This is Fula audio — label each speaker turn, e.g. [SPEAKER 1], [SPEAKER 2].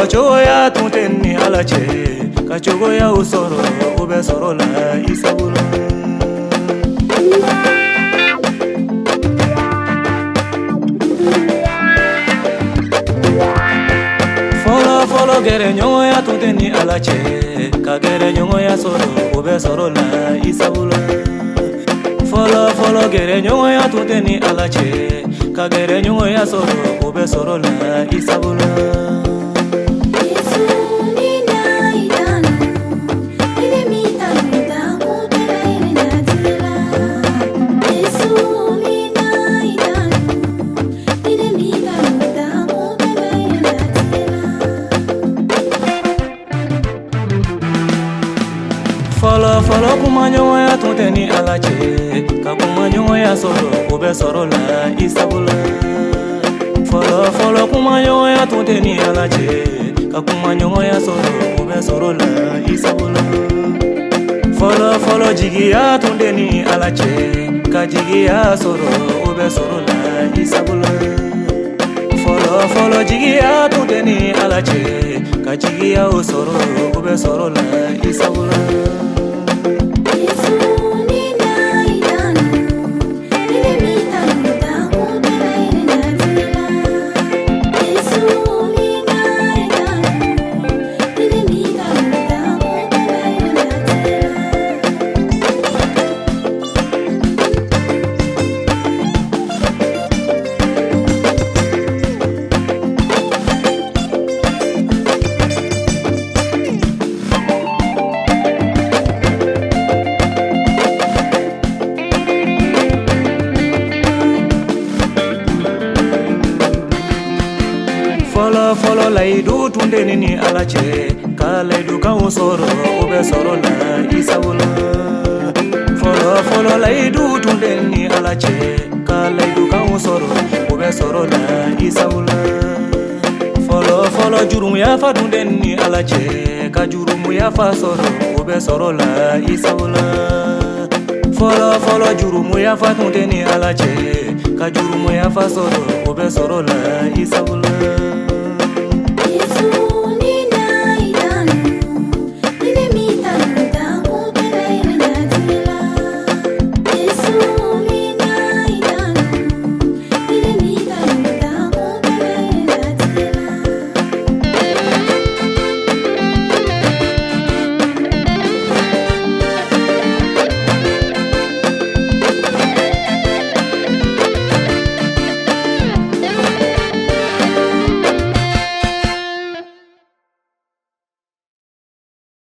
[SPEAKER 1] cogoya tun tɛ ni Ala cɛ ka cogoyaw sɔrɔ o bɛ sɔrɔ la i sagola. Fɔlɔ gɛrɛɲɔgɔnya tun tɛ ni Ala cɛ ka gɛrɛɲɔgɔnya sɔrɔ o bɛ sɔrɔ la i sagola. Fɔlɔ gɛrɛɲɔgɔnya tun tɛ ni Ala cɛ ka gɛrɛɲɔgɔnya sɔrɔ o bɛ sɔrɔ la i sagola. Fɔlɔ kumaɲɔgɔnya tun tɛ ni Ala cɛ ka kumaɲɔgɔnya sɔrɔ o bɛ sɔrɔ la i sagola. Fɔlɔ kumaɲɔgɔnya tun tɛ ni Ala cɛ ka kumaɲɔgɔnya sɔrɔ o bɛ sɔrɔ la i sagola. Fɔlɔ jigiya tun tɛ ni Ala cɛ ka jigiya sɔrɔ o bɛ sɔrɔ la i sagola. Fɔlɔ jigiya tun tɛ ni Ala cɛ ka jigiyaw sɔrɔ o bɛ sɔrɔ la i sagola. Fɔlɔ layidu tun tɛ ni Ala cɛ ka layidukanw sɔrɔ o bɛ sɔrɔ la i sagola. Fɔlɔ layidu tun tɛ ni Ala cɛ ka layidukanw sɔrɔ o bɛ sɔrɔ la i sagola. Fɔlɔ jurumuyafa tun tɛ ni Ala cɛ ka jurumuyafa sɔrɔ o bɛ sɔrɔ la i sagola. Fɔlɔ jurumuyafa tun tɛ ni Ala cɛ ka jurumuyafa sɔrɔ o bɛ sɔrɔ la i sagola.